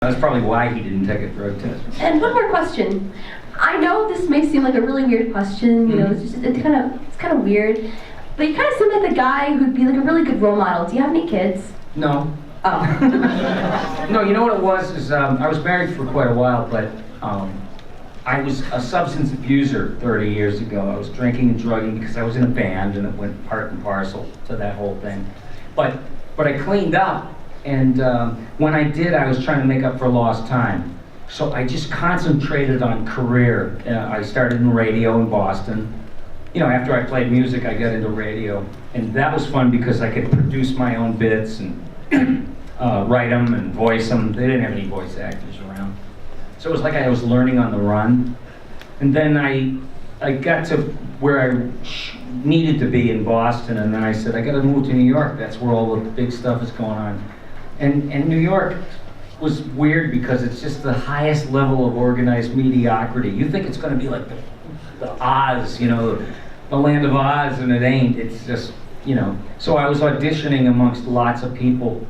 That's probably why he didn't take a drug test. And one more question. I know this may seem like a really weird question, you know, it's kind of weird, but you kind of seem like the guy who'd be like a really good role model. Do you have any kids? No. Oh. No, you know what it was is I was married for quite a while, but I was a substance abuser 30 years ago. I was drinking and drugging because I was in a band, and it went part and parcel to that whole thing. But I cleaned up, and when I did, I was trying to make up for lost time. So I just concentrated on career. I started in radio in Boston. You know, after I played music, I got into radio, and that was fun because I could produce my own bits and write them and voice them. They didn't have any voice actors around. So it was like I was learning on the run. And then I got to where I needed to be in Boston, and then I said, I gotta move to New York. That's where all the big stuff is going on. And New York was weird because it's just the highest level of organized mediocrity. You think it's gonna be like the Oz, you know, the land of Oz, and it ain't. It's just, you know. So I was auditioning amongst lots of people.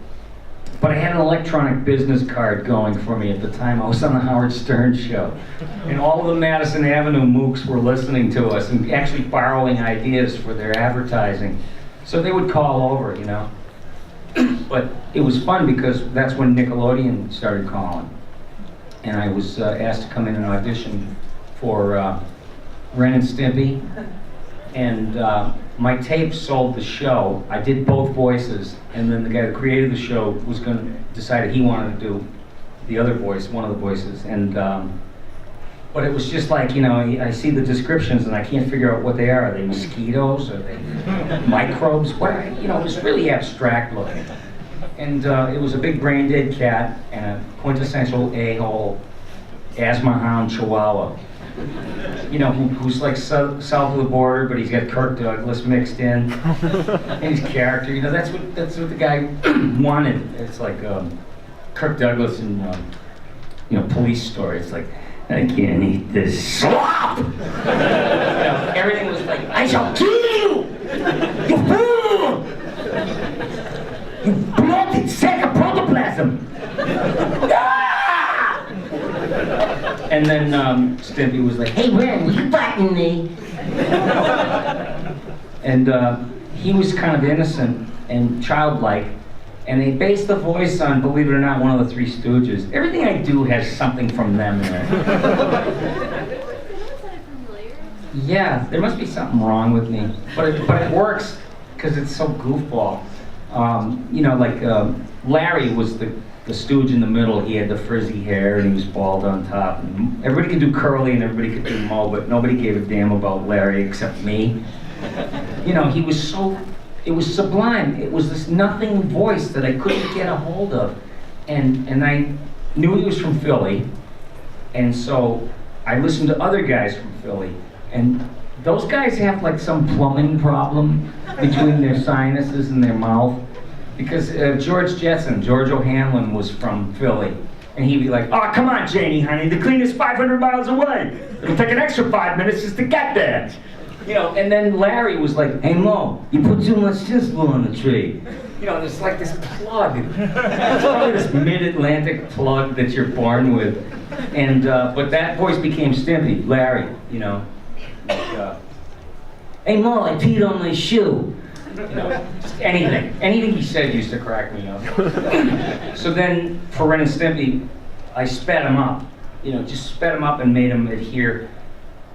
But I had an electronic business card going for me at the time. I was on the Howard Stern show. And all of the Madison Avenue mooks were listening to us and actually borrowing ideas for their advertising. So they would call over, you know. But it was fun because that's when Nickelodeon started calling. And I was asked to come in and audition for Ren and Stimpy. And my tape sold the show. I did both voices, and then the guy who created the show was going to decide he wanted to do the other voice, one of the voices. And but it was just like, you know, I see the descriptions and I can't figure out what they are. Are they mosquitoes? Are they microbes? What? You know, it was really abstract looking. And it was a big brain dead cat and a quintessential a-hole asthma hound chihuahua. You know, who's like south of the border, but he's got Kirk Douglas mixed in, and his character. You know, that's what the guy wanted. It's like Kirk Douglas in you know, Police Story. It's like, I can't eat this slop. You know, everything was like, I shall kill you, you fool, you bloated sack of protoplasm. And then Stimpy was like, hey Ren, will you fighting me? And he was kind of innocent and childlike, and they based the voice on, believe it or not, one of the Three Stooges. Everything I do has something from them in it. Yeah, there must be something wrong with me, but it works because it's so goofball. You know, like Larry was the stooge in the middle. He had the frizzy hair and he was bald on top. And everybody could do curly and everybody could do mo, but nobody gave a damn about Larry except me. You know, he was so, it was sublime. It was this nothing voice that I couldn't get a hold of. And I knew he was from Philly, and so I listened to other guys from Philly. And those guys have like some plumbing problem between their sinuses and their mouth. Because George O'Hanlon was from Philly. And he'd be like, oh, come on, Janie, honey, the cleaner's 500 miles away. It'll take an extra 5 minutes just to get there. You know, and then Larry was like, hey, Mo, you put too much tinsel on the tree. You know, there's like this plug. It's probably this mid-Atlantic plug that you're born with. And, but that voice became Stimpy, Larry, you know. Like, hey, Mo, I peed on my shoe. You know, just anything he said used to crack me up. So then, for Ren and Stimpy, I sped him up. You know, just sped him up and made him adhere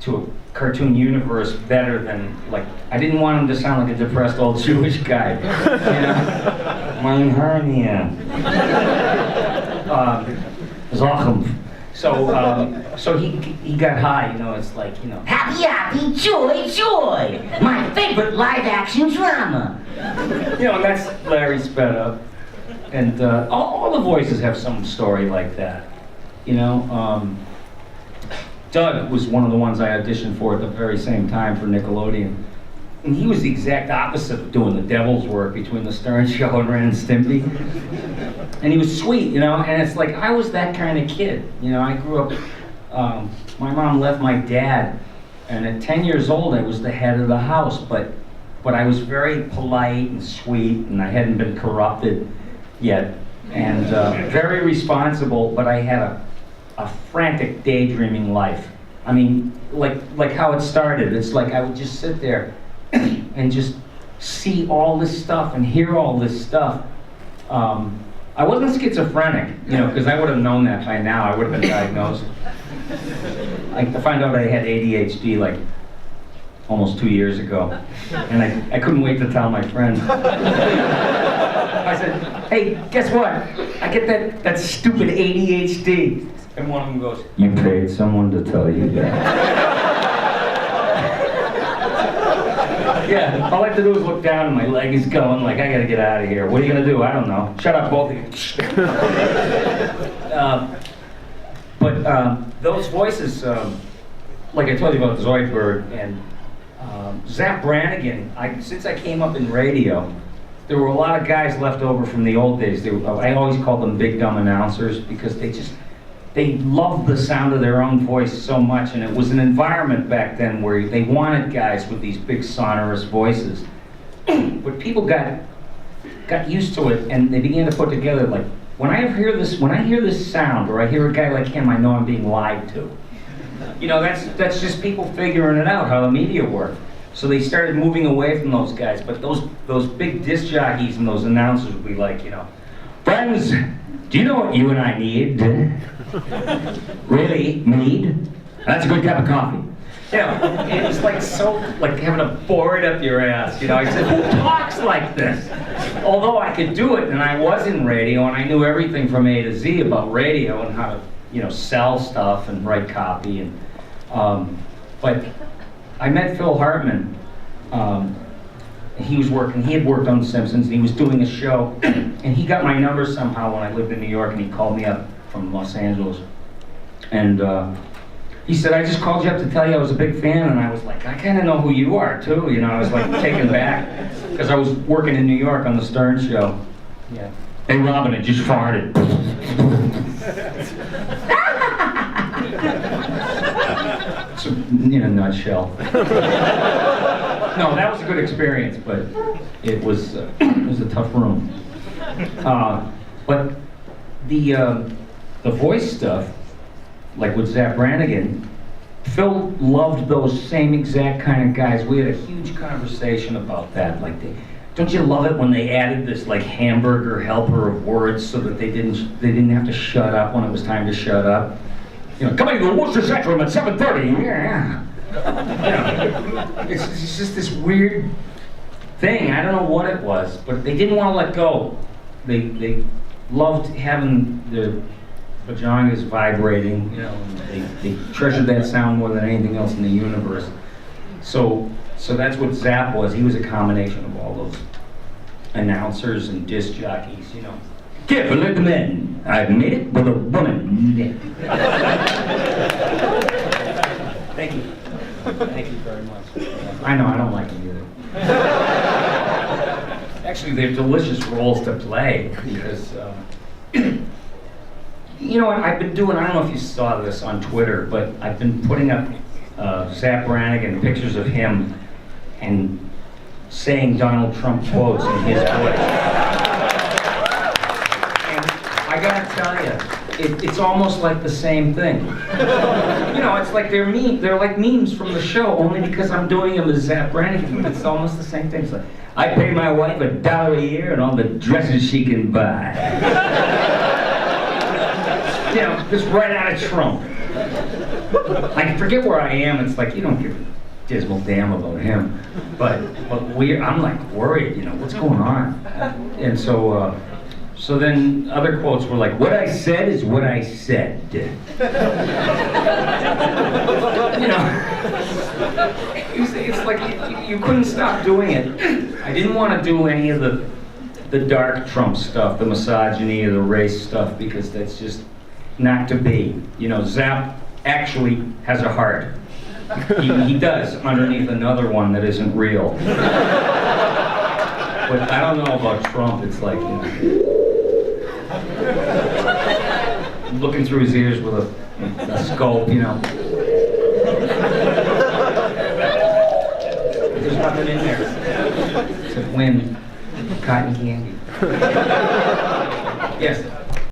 to a cartoon universe better than, like, I didn't want him to sound like a depressed old Jewish guy. You know, my hernia. Zachem. So he got high, you know, it's like, you know, happy, happy, joy, joy, my favorite live-action drama. You know, and that's Larry sped up. And all the voices have some story like that, you know. Doug was one of the ones I auditioned for at the very same time for Nickelodeon. And he was the exact opposite of doing the devil's work between the Stern Show and Ren and Stimpy. And he was sweet, you know, and it's like, I was that kind of kid. You know, I grew up, my mom left my dad, and at 10 years old, I was the head of the house, but I was very polite and sweet, and I hadn't been corrupted yet. and very responsible, but I had a frantic daydreaming life. I mean, like how it started. It's like I would just sit there and just see all this stuff and hear all this stuff. I wasn't schizophrenic, you know, because I would have known that by now. I would have been diagnosed. I found out I had ADHD like almost 2 years ago, and I couldn't wait to tell my friends. I said, "Hey, guess what? I get that stupid ADHD." And one of them goes, "You paid someone to tell you that?" Yeah, all I have to do is look down and my leg is going like, I gotta get out of here. What are you gonna do? I don't know. Shut up, both of you. Those voices, like I told you about Zoidberg and Zapp Brannigan, since I came up in radio, there were a lot of guys left over from the old days. I always called them big dumb announcers because they loved the sound of their own voice so much, and it was an environment back then where they wanted guys with these big sonorous voices. But people got used to it, and they began to put together, like, when I hear this sound, or I hear a guy like him, I know I'm being lied to. You know, that's just people figuring it out, how the media worked. So they started moving away from those guys, but those big disc jockeys and those announcers would be like, you know, "Friends, do you know what you and I need?" "Really? Need? That's a good cup of coffee." You know, it was like so, like having a board up your ass, you know. I said, who talks like this? Although I could do it, and I was in radio, and I knew everything from A to Z about radio and how to, you know, sell stuff and write copy. And but I met Phil Hartman. He had worked on The Simpsons, and he was doing a show, and he got my number somehow when I lived in New York, and he called me up from Los Angeles. And he said, "I just called you up to tell you I was a big fan," and I was like, "I kind of know who you are, too." You know, I was like taken back, because I was working in New York on the Stern Show. Yeah. "Hey, Robin, I just farted." So, in a nutshell. No, that was a good experience, but it was a tough room. But the voice stuff, like with Zapp Brannigan, Phil loved those same exact kind of guys. We had a huge conversation about that. Like, don't you love it when they added this like hamburger helper of words so that they didn't have to shut up when it was time to shut up? You know, coming to the Worcester Centrum at 7:30. Yeah. You know, it's just this weird thing. I don't know what it was, but they didn't want to let go. They loved having the vaginas vibrating. You know, they treasured that sound more than anything else in the universe. So that's what Zapp was. He was a combination of all those announcers and disc jockeys. You know. "Careful, let the men. I've made it with a woman." Thank you. Thank you very much. I know, I don't like them either. Actually, they're delicious roles to play because, you know what, I've been doing, I don't know if you saw this on Twitter, but I've been putting up Zapp Brannigan, pictures of him, and saying Donald Trump quotes in his voice. I gotta tell you, it's almost like the same thing. You know, it's like they're like memes from the show, only because I'm doing them as Zapp Brannigan. It's almost the same thing. It's like, "I pay my wife $1 a year and all the dresses she can buy." You know, just right out of Trump. I forget where I am. It's like, you don't give a dismal damn about him. But I'm like worried, you know, what's going on? And so then other quotes were like, "What I said is what I said." You know, it's like you couldn't stop doing it. I didn't want to do any of the dark Trump stuff, the misogyny or the race stuff, because that's just not to be. You know, Zapp actually has a heart. He does, underneath another one that isn't real. But I don't know about Trump. It's like, you know, looking through his ears with a scope, you know. There's nothing in there except wind, cotton candy. Yes.